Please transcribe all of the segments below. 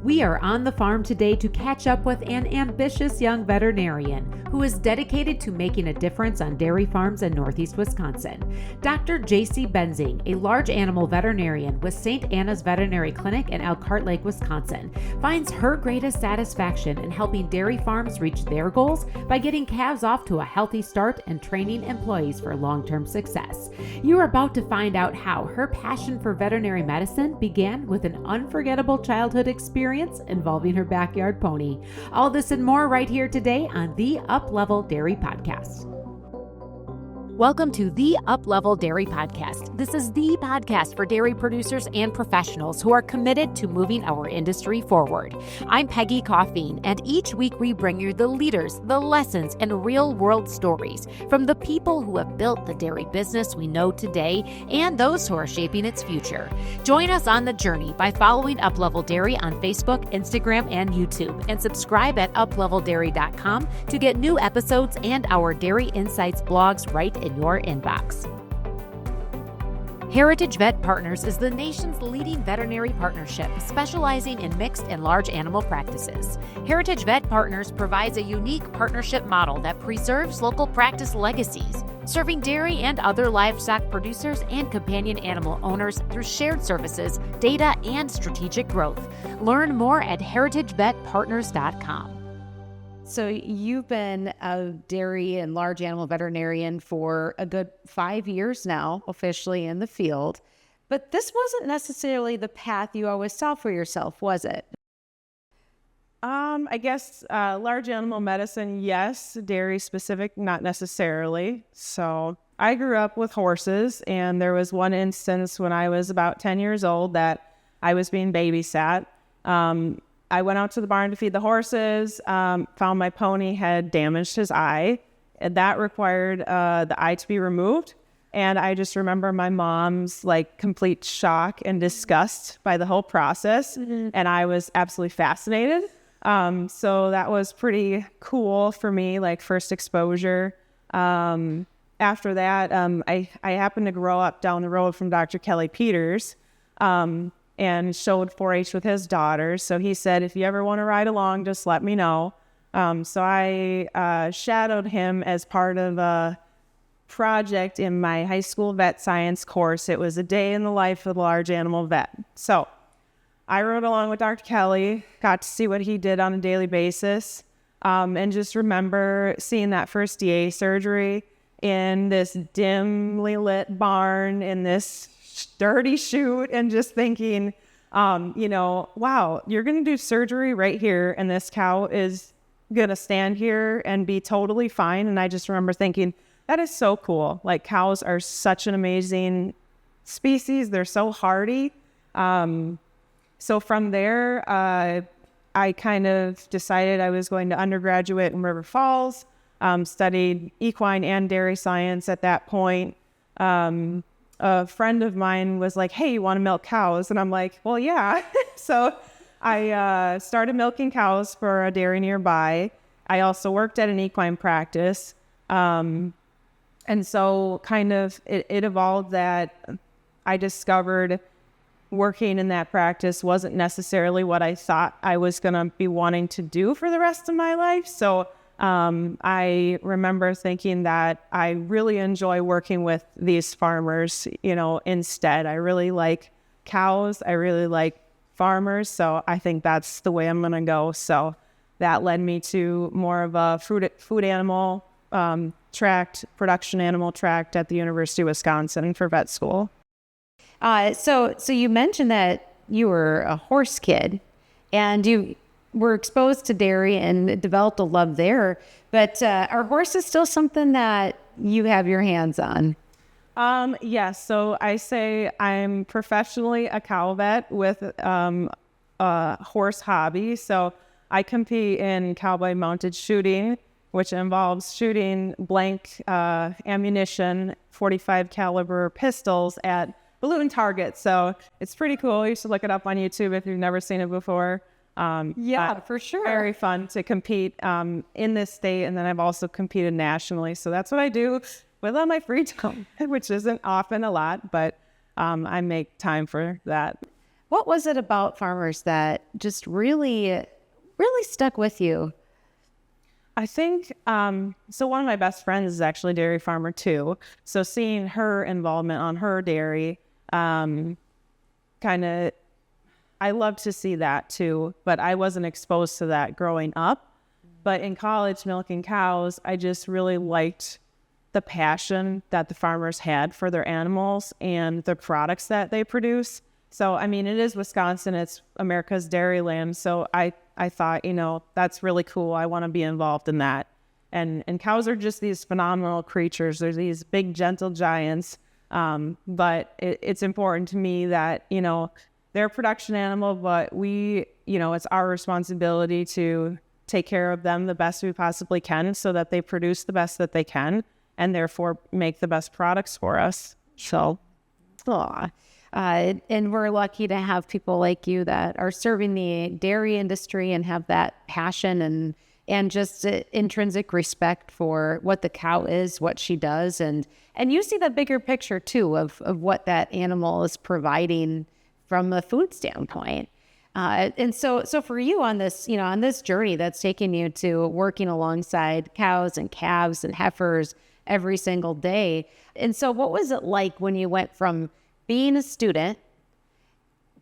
We are on the farm today to catch up with an ambitious young veterinarian who is dedicated to making a difference on dairy farms in Northeast Wisconsin. Dr. Jacey Benzing, a large animal veterinarian with St. Anna's Veterinary Clinic in Elkhart Lake, Wisconsin, finds her greatest satisfaction in helping dairy farms reach their goals by getting calves off to a healthy start and training employees for long-term success. You are about to find out how her passion for veterinary medicine began with an unforgettable childhood experience involving her backyard pony. All this and more right here today on the Uplevel Dairy Podcast. Welcome to the Uplevel Dairy Podcast. This is the podcast for dairy producers and professionals who are committed to moving our industry forward. I'm Peggy Coffeen, and each week we bring you the leaders, the lessons, and real-world stories from the people who have built the dairy business we know today and those who are shaping its future. Join us on the journey by following Uplevel Dairy on Facebook, Instagram, and YouTube, and subscribe at upleveldairy.com to get new episodes and our Dairy Insights blogs right in your inbox. Heritage Vet Partners is the nation's leading veterinary partnership specializing in mixed and large animal practices. Heritage Vet Partners provides a unique partnership model that preserves local practice legacies, serving dairy and other livestock producers and companion animal owners through shared services, data, and strategic growth. Learn more at heritagevetpartners.com. So you've been a dairy and large animal veterinarian for a good 5 years now, officially in the field. But this wasn't necessarily the path you always saw for yourself, was it? I guess large animal medicine, yes. Dairy specific, not necessarily. So I grew up with horses, and there was one instance when I was about 10 years old that I was being babysat. I went out to the barn to feed the horses, found my pony had damaged his eye, and that required the eye to be removed. And I just remember my mom's complete shock and disgust by the whole process. Mm-hmm. And I was absolutely fascinated. So that was pretty cool for me, first exposure. After that, I happened to grow up down the road from Dr. Kelly Peters. And showed 4-H with his daughters. So he said, if you ever want to ride along, just let me know. So I shadowed him as part of a project in my high school vet science course. It was a day in the life of a large animal vet. So I rode along with Dr. Kelly, got to see what he did on a daily basis, and just remember seeing that first DA surgery in this dimly lit barn in this dirty chute, and just thinking, wow, you're going to do surgery right here, and this cow is going to stand here and be totally fine. And I just remember thinking, that is so cool. Cows are such an amazing species. They're so hardy. So from there, I kind of decided I was going to undergraduate in River Falls, studied equine and dairy science at that point. A friend of mine was like, hey, you want to milk cows? And I'm like, well, yeah. So I started milking cows for a dairy nearby. I also worked at an equine practice. And so kind of it evolved that I discovered working in that practice wasn't necessarily what I thought I was going to be wanting to do for the rest of my life. So I remember thinking that I really enjoy working with these farmers, instead. I really like cows. I really like farmers. So I think that's the way I'm going to go. So that led me to more of a food animal tract, production animal tract at the University of Wisconsin for vet school. So you mentioned that you were a horse kid, and you were exposed to dairy and developed a love there. But are horses still something that you have your hands on? Yes. So I say I'm professionally a cow vet with a horse hobby. So I compete in cowboy mounted shooting, which involves shooting blank ammunition, 45 caliber pistols at balloon targets. So it's pretty cool. You should look it up on YouTube if you've never seen it before. For sure. Very fun to compete in this state. And then I've also competed nationally. So that's what I do with all my free time, which isn't often a lot, but I make time for that. what was it about farmers that just really stuck with you? I think, so one of my best friends is actually a dairy farmer too. So seeing her involvement on her dairy, kind of, I love to see that too, but I wasn't exposed to that growing up. But in college, milking cows, I just really liked the passion that the farmers had for their animals and the products that they produce. So, I mean, it is Wisconsin, it's America's dairy land. So I thought, that's really cool. I want to be involved in that. And cows are just these phenomenal creatures. They're these big, gentle giants. But it's important to me that, they're a production animal, but it's our responsibility to take care of them the best we possibly can so that they produce the best that they can and therefore make the best products for us. So, and we're lucky to have people like you that are serving the dairy industry and have that passion and just intrinsic respect for what the cow is, what she does. And you see the bigger picture too of what that animal is providing from a food standpoint. And so for you on this, on this journey that's taking you to working alongside cows and calves and heifers every single day. And so what was it like when you went from being a student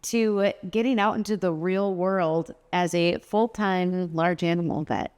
to getting out into the real world as a full-time large animal vet?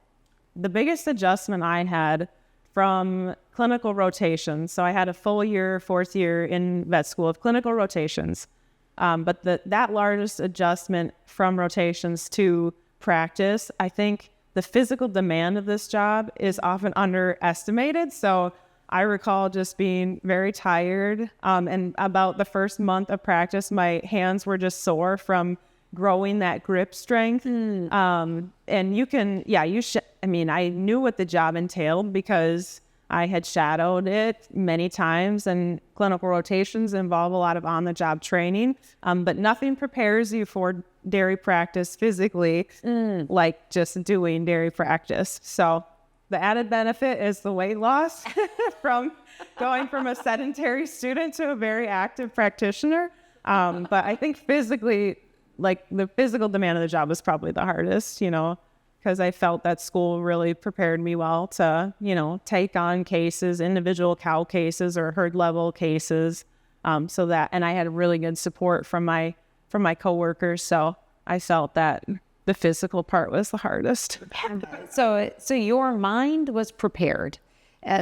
The biggest adjustment I had from clinical rotations. So I had a full year, 4th year in vet school of clinical rotations. But that largest adjustment from rotations to practice, I think the physical demand of this job is often underestimated. So I recall just being very tired. And about the first month of practice, my hands were just sore from growing that grip strength. And you can, I knew what the job entailed because I had shadowed it many times, and clinical rotations involve a lot of on-the-job training, but nothing prepares you for dairy practice physically like just doing dairy practice. So the added benefit is the weight loss from going from a sedentary student to a very active practitioner. But I think physically, like the physical demand of the job was probably the hardest, because I felt that school really prepared me well to, take on cases, individual cow cases or herd level cases. And I had really good support from my coworkers. So I felt that the physical part was the hardest. So your mind was prepared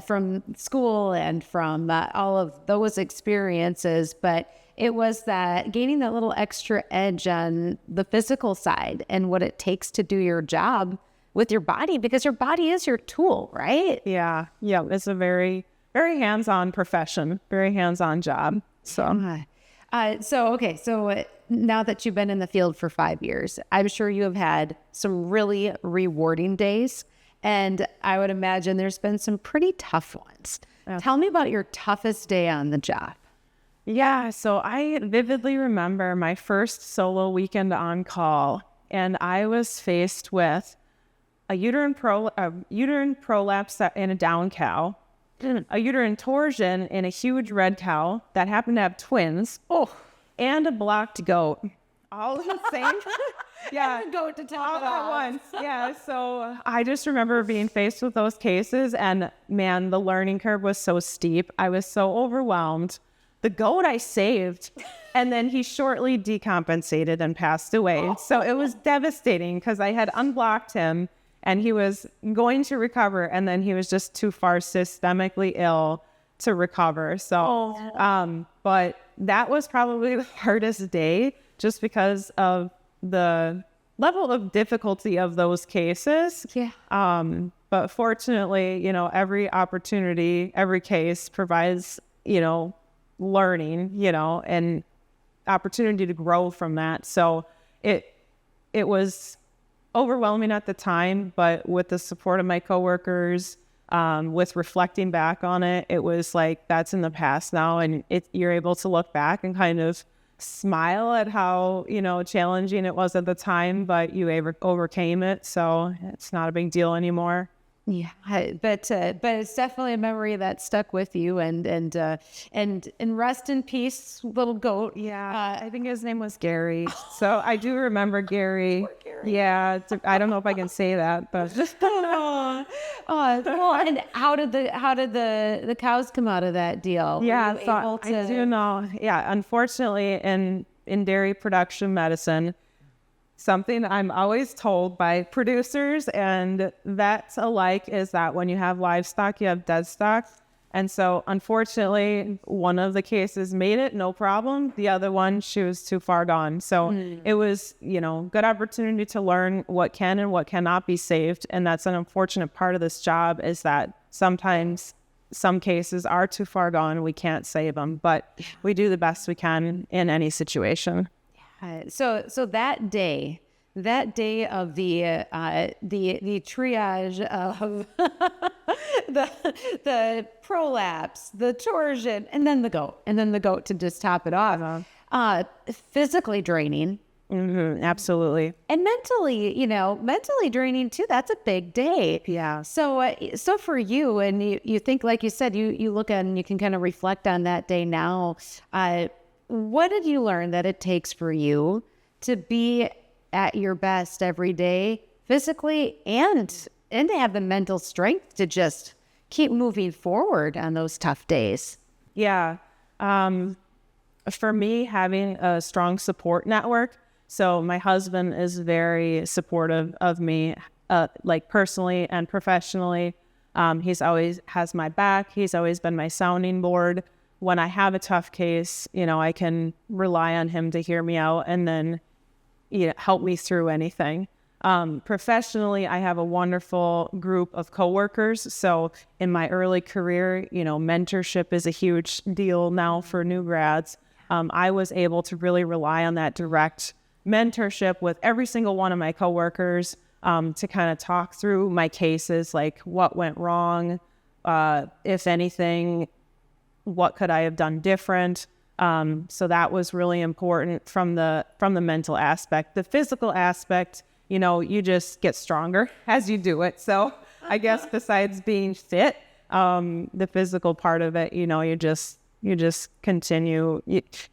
from school and from all of those experiences, but it was that gaining that little extra edge on the physical side and what it takes to do your job with your body, because your body is your tool, right? Yeah. It's a very, very hands-on profession, very hands-on job. So now that you've been in the field for 5 years, I'm sure you have had some really rewarding days, and I would imagine there's been some pretty tough ones. Tell me about your toughest day on the job. Yeah, so I vividly remember my first solo weekend on call, and I was faced with a uterine prolapse in a down cow, a uterine torsion in a huge red cow that happened to have twins, and a blocked goat, all in the same. Yeah, goat to top it all at once. Yeah, so I just remember being faced with those cases, and man, the learning curve was so steep. I was so overwhelmed. The goat I saved, and then he shortly decompensated and passed away. So it was devastating because I had unblocked him and he was going to recover, and then he was just too far systemically ill to recover. So, but that was probably the hardest day just because of the level of difficulty of those cases. Yeah. But fortunately, every opportunity, every case provides, learning, and opportunity to grow from that. So it was overwhelming at the time, but with the support of my coworkers, with reflecting back on it, it was like, that's in the past now. And you're able to look back and kind of smile at how, challenging it was at the time, but you overcame it. So it's not a big deal anymore. Yeah, but it's definitely a memory that stuck with you, and rest in peace, little goat. Yeah, I think his name was Gary. So I do remember Gary. Yeah, I don't know if I can say that, but Well, and how did the cows come out of that deal? yeah, Were you so able to... I do know. Yeah, unfortunately, in dairy production medicine, something I'm always told by producers and vets alike is that when you have livestock, you have dead stock. And so unfortunately, one of the cases made it, no problem. The other one, she was too far gone. So it was, good opportunity to learn what can and what cannot be saved. And that's an unfortunate part of this job, is that sometimes some cases are too far gone and we can't save them, but we do the best we can in any situation. So that day of the triage of the prolapse, the torsion, and then the goat to just top it off. Physically draining. Mm-hmm, absolutely. And mentally draining too. That's a big day. Yeah. So for you, and you think, like you said, you look at and you can kind of reflect on that day now. What did you learn that it takes for you to be at your best every day, physically, and to have the mental strength to just keep moving forward on those tough days? Yeah. For me, having a strong support network. So my husband is very supportive of me, like personally and professionally. He's always has my back. He's always been my sounding board. When I have a tough case, I can rely on him to hear me out and then, help me through anything. Professionally, I have a wonderful group of coworkers. So in my early career, mentorship is a huge deal now for new grads. I was able to really rely on that direct mentorship with every single one of my coworkers to kind of talk through my cases, like what went wrong, if anything, what could I have done different? So that was really important from the mental aspect. The physical aspect, you just get stronger as you do it. So I guess besides being fit, the physical part of it, you just continue.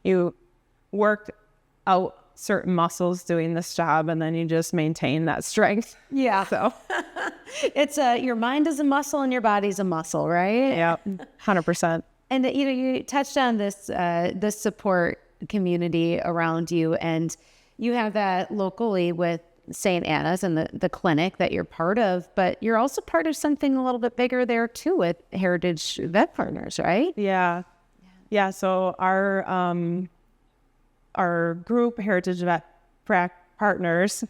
You work out certain muscles doing this job, and then you just maintain that strength. Yeah. So it's your mind is a muscle and your body's a muscle, right? Yeah, 100%. And you touched on this support community around you, and you have that locally with St. Anna's and the clinic that you're part of, but you're also part of something a little bit bigger there too with Heritage Vet Partners, right? Yeah. So our group, Heritage Vet Partners,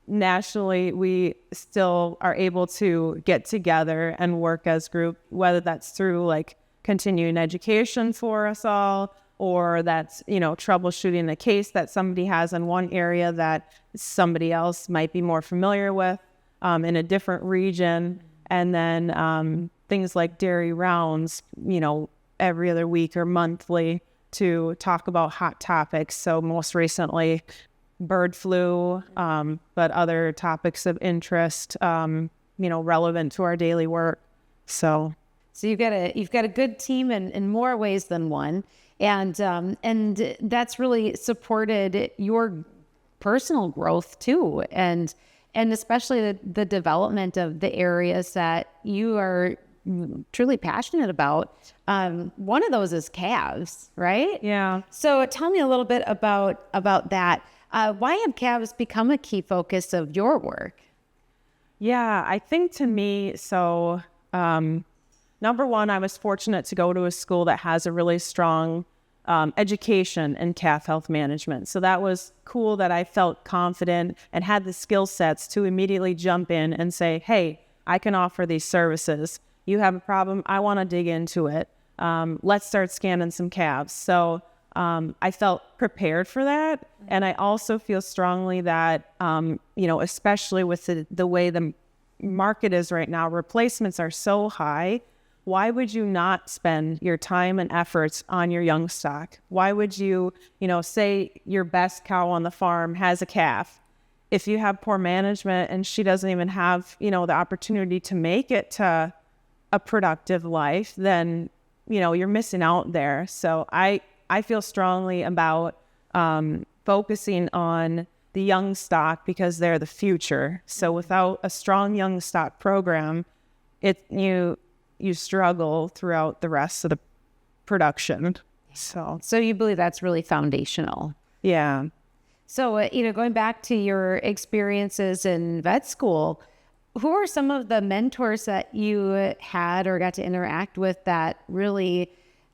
nationally, we still are able to get together and work as group, whether that's through like continuing education for us all, or that's, troubleshooting a case that somebody has in one area that somebody else might be more familiar with in a different region. And then things like dairy rounds, every other week or monthly to talk about hot topics. So most recently, bird flu, but other topics of interest, relevant to our daily work. So you've got a good team in more ways than one, and that's really supported your personal growth too, and especially the development of the areas that you are truly passionate about. One of those is calves, right? Yeah. So tell me a little bit about that. Why have calves become a key focus of your work? Yeah, I think to me, so number one, I was fortunate to go to a school that has a really strong education in calf health management. So that was cool that I felt confident and had the skill sets to immediately jump in and say, hey, I can offer these services. You have a problem, I want to dig into it. Let's start scanning some calves. So I felt prepared for that. And I also feel strongly that, especially with the way the market is right now, replacements are so high. Why would you not spend your time and efforts on your young stock? Why would you, say your best cow on the farm has a calf? if you have poor management and she doesn't even have, the opportunity to make it to a productive life, then, you're missing out there. So I feel strongly about focusing on the young stock because they're the future. So without a strong young stock program, you struggle throughout the rest of the production. So you believe that's really foundational. yeah. So, going back to your experiences in vet school, who are some of the mentors that you had or got to interact with that really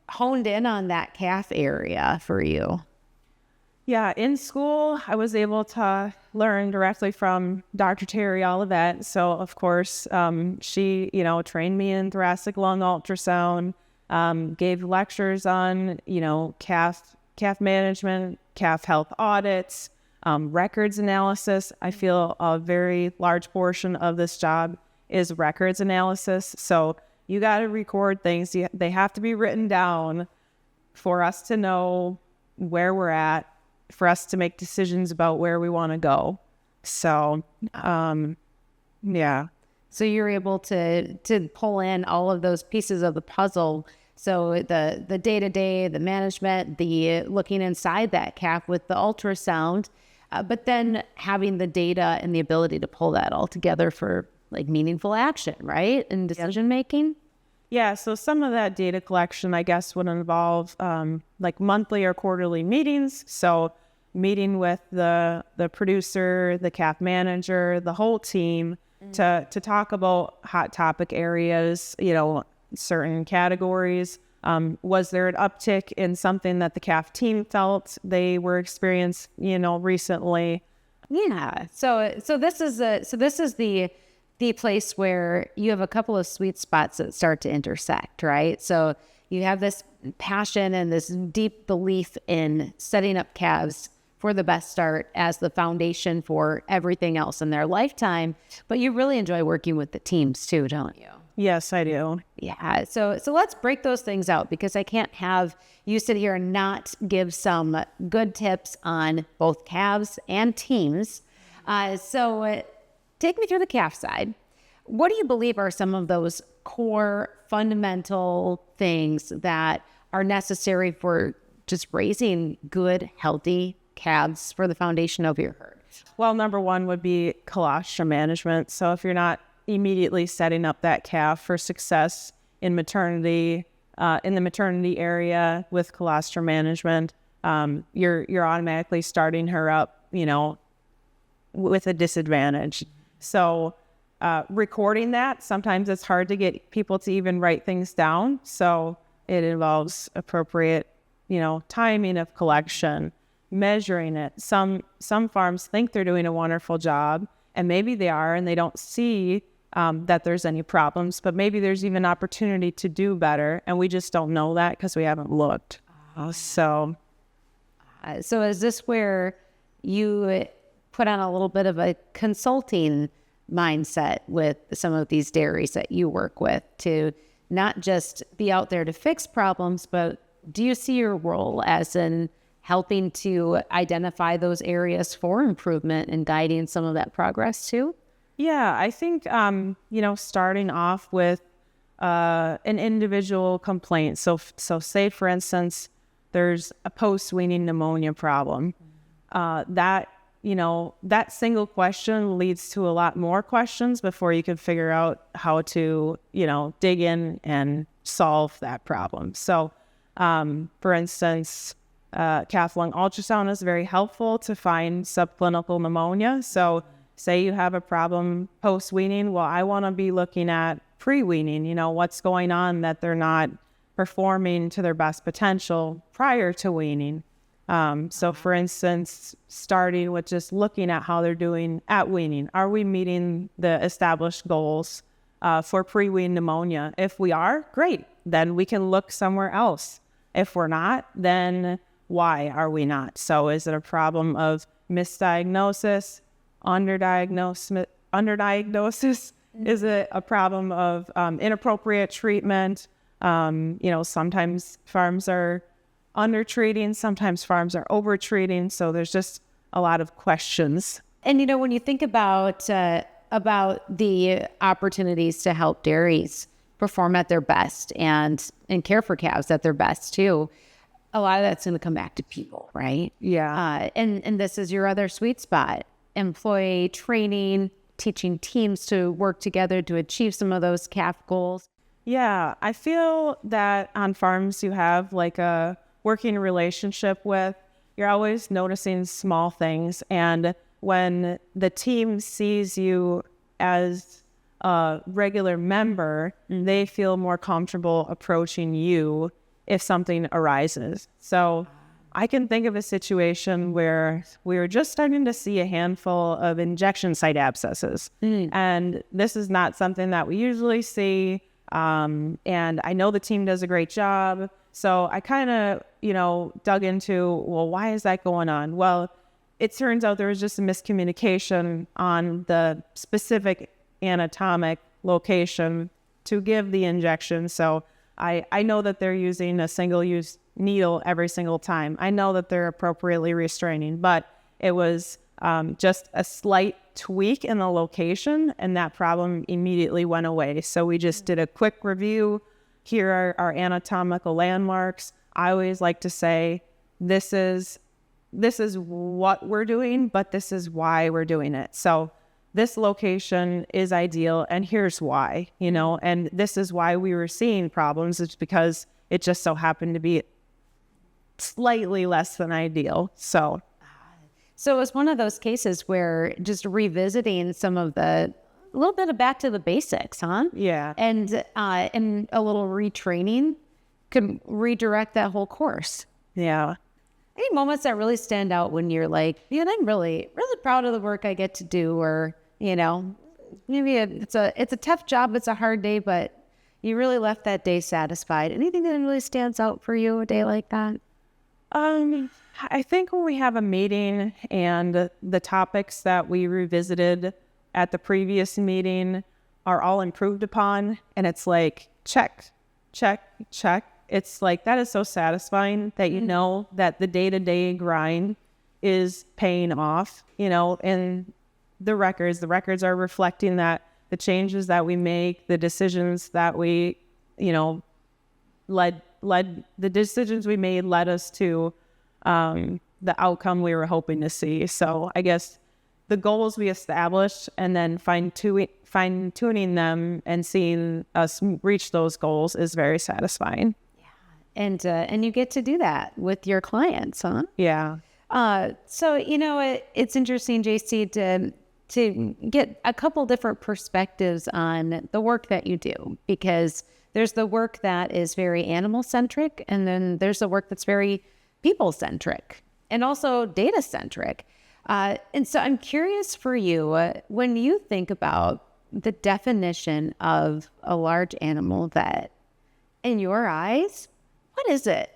honed in on that calf area for you? Yeah, in school, I was able to learn directly from Dr. Terry Olivet. So, of course, she, trained me in thoracic lung ultrasound, gave lectures on, calf management, calf health audits, records analysis. I feel a very large portion of this job is records analysis. So you got to record things. They have to be written down for us to know where we're at, for us to make decisions about where we want to go. So, yeah. So you're able to pull in all of those pieces of the puzzle. So the day-to-day, the management, the looking inside that calf with the ultrasound, but then having the data and the ability to pull that all together for like meaningful action, right? And decision-making. Yeah, so some of that data collection, I guess, would involve like monthly or quarterly meetings. So meeting with the producer, the calf manager, the whole team to talk about hot topic areas, certain categories. Was there an uptick in something that the calf team felt they were experienced, recently? Yeah. So this is the place where you have a couple of sweet spots that start to intersect, right? So you have this passion and this deep belief in setting up calves for the best start as the foundation for everything else in their lifetime, but you really enjoy working with the teams too, don't you? Yes, I do. Yeah. So let's break those things out because I can't have you sit here and not give some good tips on both calves and teams. So take me through the calf side. What do you believe are some of those core fundamental things that are necessary for just raising good, healthy calves for the foundation of your herd? Well, number one would be colostrum management. So if you're not immediately setting up that calf for success in maternity, in the maternity area with colostrum management, you're automatically starting her up, with a disadvantage. So recording that, sometimes it's hard to get people to even write things down. So it involves appropriate, timing of collection, measuring it. Some farms think they're doing a wonderful job, and maybe they are, and they don't see that there's any problems, but maybe there's even opportunity to do better, and we just don't know that because we haven't looked. So is this where you put on a little bit of a consulting mindset with some of these dairies that you work with to not just be out there to fix problems, but do you see your role as in helping to identify those areas for improvement and guiding some of that progress too? Yeah, I think, starting off with an individual complaint. So say, for instance, there's a post-weaning pneumonia problem. That single question leads to a lot more questions before you can figure out how to, dig in and solve that problem. So, for instance, calf lung ultrasound is very helpful to find subclinical pneumonia. So say you have a problem post-weaning, well, I want to be looking at pre-weaning, what's going on that they're not performing to their best potential prior to weaning. So for instance, starting with just looking at how they're doing at weaning. Are we meeting the established goals for pre-wean pneumonia? If we are, great. Then we can look somewhere else. If we're not, then why are we not? So is it a problem of misdiagnosis, underdiagnosis? Is it a problem of inappropriate treatment? Sometimes farms are undertreating, sometimes farms are overtreating. So there's just a lot of questions And, when you think about the opportunities to help dairies perform at their best and care for calves at their best too, a lot of that's going to come back to people, right? Yeah. And this is your other sweet spot: employee training, teaching teams to work together to achieve some of those calf goals. Yeah, I feel that on farms you have like a working relationship with, you're always noticing small things. And when the team sees you as a regular member, they feel more comfortable approaching you if something arises. So I can think of a situation where we were just starting to see a handful of injection site abscesses. And this is not something that we usually see. And I know the team does a great job. So I kind of, dug into, well, why is that going on? Well, it turns out there was just a miscommunication on the specific anatomic location to give the injection. So I know that they're using a single-use needle every single time. I know that they're appropriately restraining, but it was just a slight tweak in the location, and that problem immediately went away. So we just did a quick review. Here are our anatomical landmarks. I always like to say, this is what we're doing, but this is why we're doing it. So this location is ideal, and here's why, and this is why we were seeing problems. It's because it just so happened to be slightly less than ideal. So it was one of those cases where just revisiting some of a little bit of back to the basics, huh? Yeah. And a little retraining could redirect that whole course. Yeah. Any moments that really stand out when you're like, I'm really, really proud of the work I get to do, or, maybe it's a tough job, it's a hard day, but you really left that day satisfied. Anything that really stands out for you a day like that? I think when we have a meeting and the topics that we revisited at the previous meeting are all improved upon, and it's like, check, check, check. It's like, that is so satisfying that you know that the day-to-day grind is paying off, and the records are reflecting that the changes that we make, the decisions that we, led the decisions we made led us to the outcome we were hoping to see. So I guess the goals we established and then fine-tuning them and seeing us reach those goals is very satisfying. And you get to do that with your clients, huh? Yeah. So, it's interesting, JC, to get a couple different perspectives on the work that you do, because there's the work that is very animal-centric, and then there's the work that's very people-centric and also data-centric. And so I'm curious for you, when you think about the definition of a large animal vet, in your eyes, what is it?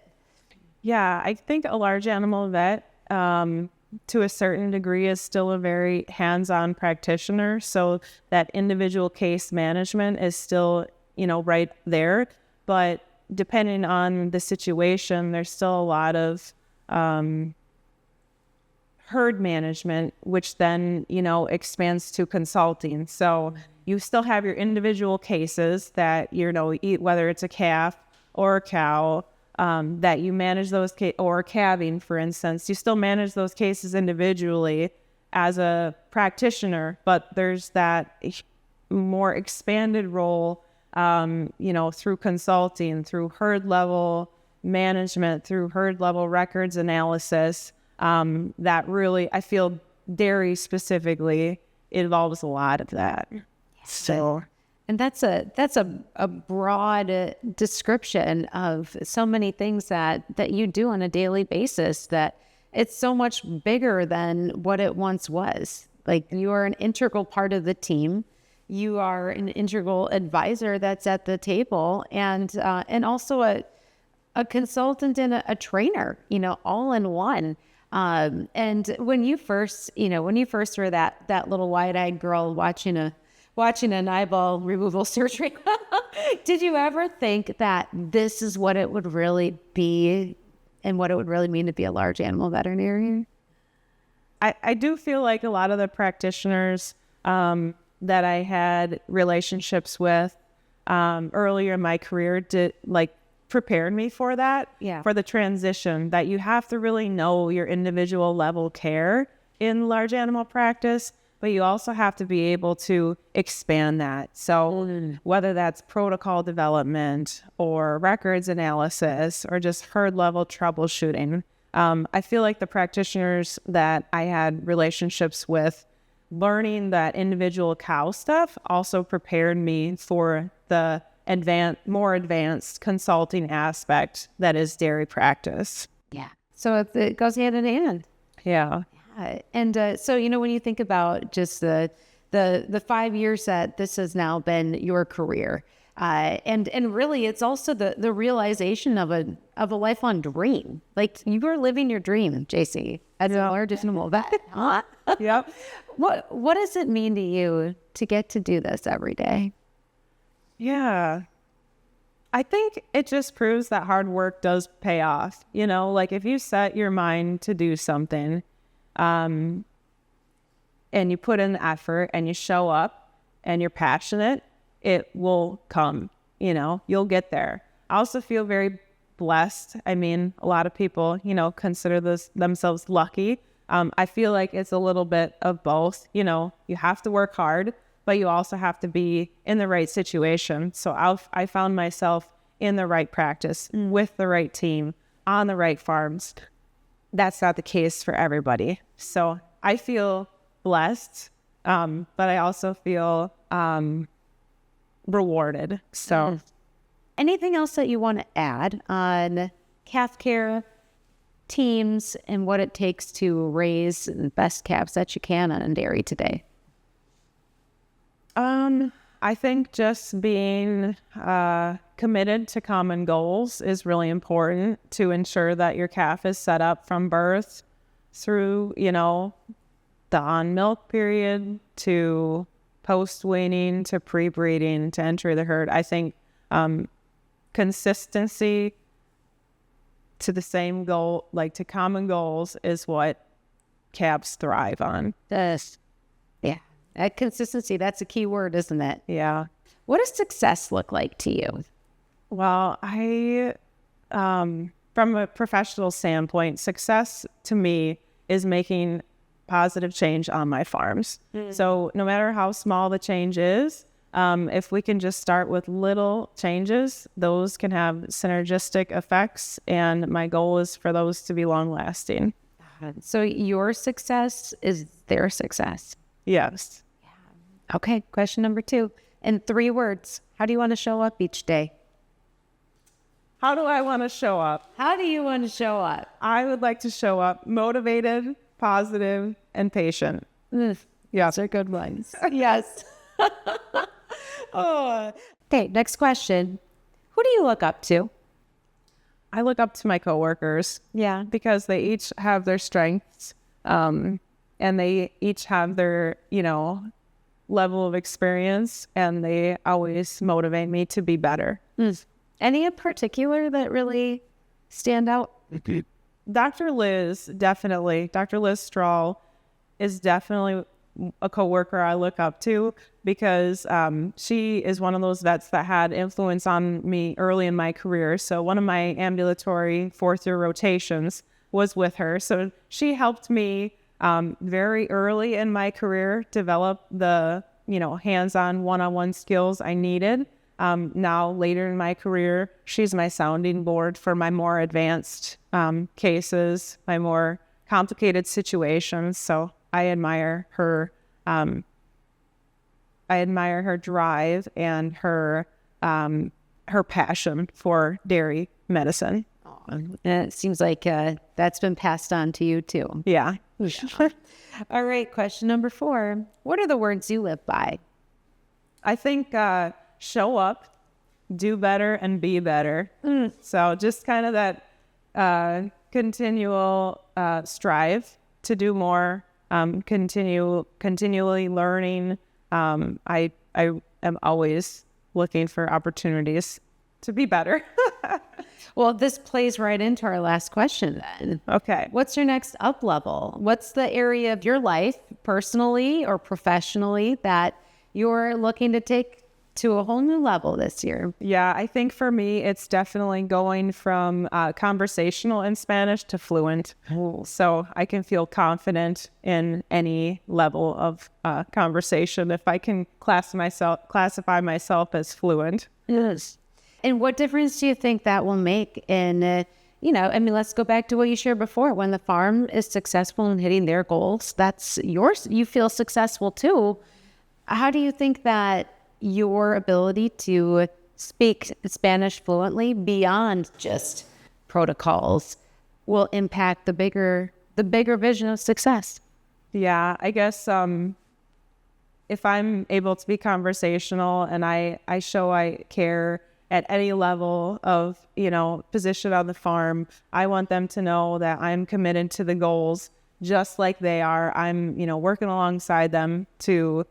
Yeah, I think a large animal vet, to a certain degree, is still a very hands-on practitioner. So that individual case management is still, right there. But depending on the situation, there's still a lot of herd management, which then, expands to consulting. So you still have your individual cases that, whether it's a calf or a cow, that you manage those or calving, for instance, you still manage those cases individually as a practitioner, but there's that more expanded role, through consulting, through herd level management, through herd level records analysis, that really, I feel dairy specifically involves a lot of that. So. And that's a broad description of so many things that you do on a daily basis, that it's so much bigger than what it once was. Like, you are an integral part of the team. You are an integral advisor that's at the table, and also a consultant and a trainer, all in one. And when you first were that little wide-eyed girl watching an eyeball removal surgery, did you ever think that this is what it would really be and what it would really mean to be a large animal veterinarian? I do feel like a lot of the practitioners that I had relationships with earlier in my career prepared me for that, for the transition, that you have to really know your individual level care in large animal practice, but you also have to be able to expand that. So whether that's protocol development or records analysis or just herd level troubleshooting, I feel like the practitioners that I had relationships with, learning that individual cow stuff also prepared me for the more advanced consulting aspect that is dairy practice. Yeah. So it goes hand in hand. Yeah. And so, when you think about just the 5 years that this has now been your career, and really it's also the realization of a lifelong dream. Like, you are living your dream, Jacey, as a large animal vet. Huh? Yep. What does it mean to you to get to do this every day? Yeah. I think it just proves that hard work does pay off. Like, if you set your mind to do something, and you put in the effort and you show up and you're passionate, it will come, you'll get there. I also feel very blessed. I mean, a lot of people, consider themselves lucky. I feel like it's a little bit of both. You have to work hard, but you also have to be in the right situation. So I found myself in the right practice with the right team on the right farms. That's not the case for everybody. So I feel blessed, but I also feel rewarded. So anything else that you want to add on calf care, teams, and what it takes to raise the best calves that you can on dairy today? I think just being committed to common goals is really important to ensure that your calf is set up from birth through, the on-milk period to post-weaning to pre-breeding to enter the herd. I think consistency to the same goal, like to common goals, is what calves thrive on. That consistency, that's a key word, isn't it? Yeah. What does success look like to you? Well, from a professional standpoint, success to me is making positive change on my farms. So no matter how small the change is, if we can just start with little changes, those can have synergistic effects. And my goal is for those to be long lasting. So your success is their success. Yes. Okay, question number 2. In 3 words, how do you want to show up each day? How do I want to show up? How do you want to show up? I would like to show up motivated, positive, and patient. Yeah, those are good ones. Yes. Okay, next question. Who do you look up to? I look up to my coworkers. Yeah. Because they each have their strengths, and they each have their, level of experience, and they always motivate me to be better. Any in particular that really stand out? Dr. Liz Strahl is definitely a coworker I look up to, because she is one of those vets that had influence on me early in my career. So one of my ambulatory 4th-year rotations was with her. So she helped me very early in my career develop the, hands-on one-on-one skills I needed. Now later in my career, she's my sounding board for my more advanced cases, my more complicated situations. So I admire her. I admire her drive and her passion for dairy medicine. And it seems like that's been passed on to you too. Yeah. All right. Question number 4. What are the words you live by? I think show up, do better, and be better. So just kind of that continual strive to do more, continually learning. I am always looking for opportunities to be better. Well, this plays right into our last question then. Okay. What's your next up level? What's the area of your life, personally or professionally, that you're looking to take to a whole new level this year? Yeah, I think for me, it's definitely going from conversational in Spanish to fluent. So I can feel confident in any level of conversation if I can classify myself as fluent. Yes. And what difference do you think that will make in, let's go back to what you shared before. When the farm is successful in hitting their goals, that's yours. You feel successful too. How do you think that your ability to speak Spanish fluently beyond just protocols will impact the bigger vision of success? Yeah, I guess if I'm able to be conversational and I show I care at any level of, position on the farm, I want them to know that I'm committed to the goals just like they are. I'm, working alongside them to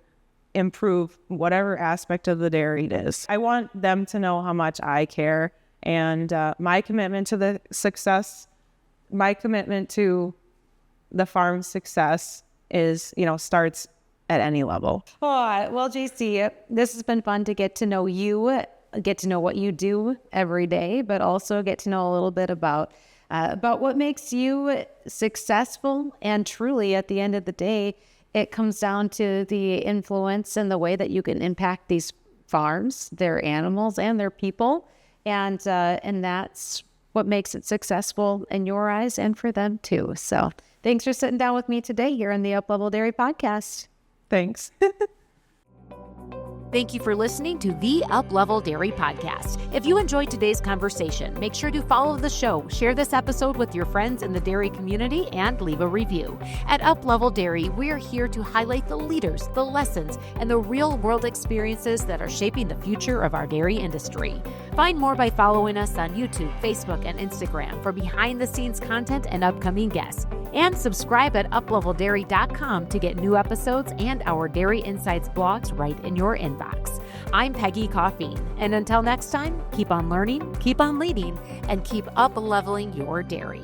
improve whatever aspect of the dairy it is. I want them to know how much I care, and my commitment to the success, my commitment to the farm's success is, starts at any level. Oh, well, JC, this has been fun to get to know you, get to know what you do every day, but also get to know a little bit about what makes you successful. And truly, at the end of the day, it comes down to the influence and the way that you can impact these farms, their animals, and their people. And that's what makes it successful in your eyes and for them too. So thanks for sitting down with me today here on the Uplevel Dairy Podcast. Thanks. Thank you for listening to the Uplevel Dairy Podcast. If you enjoyed today's conversation, make sure to follow the show, share this episode with your friends in the dairy community, and leave a review. At Uplevel Dairy, we're here to highlight the leaders, the lessons, and the real-world experiences that are shaping the future of our dairy industry. Find more by following us on YouTube, Facebook, and Instagram for behind-the-scenes content and upcoming guests. And subscribe at upleveldairy.com to get new episodes and our Dairy Insights blogs right in your inbox. I'm Peggy Coffeen, and until next time, keep on learning, keep on leading, and keep up-leveling your dairy.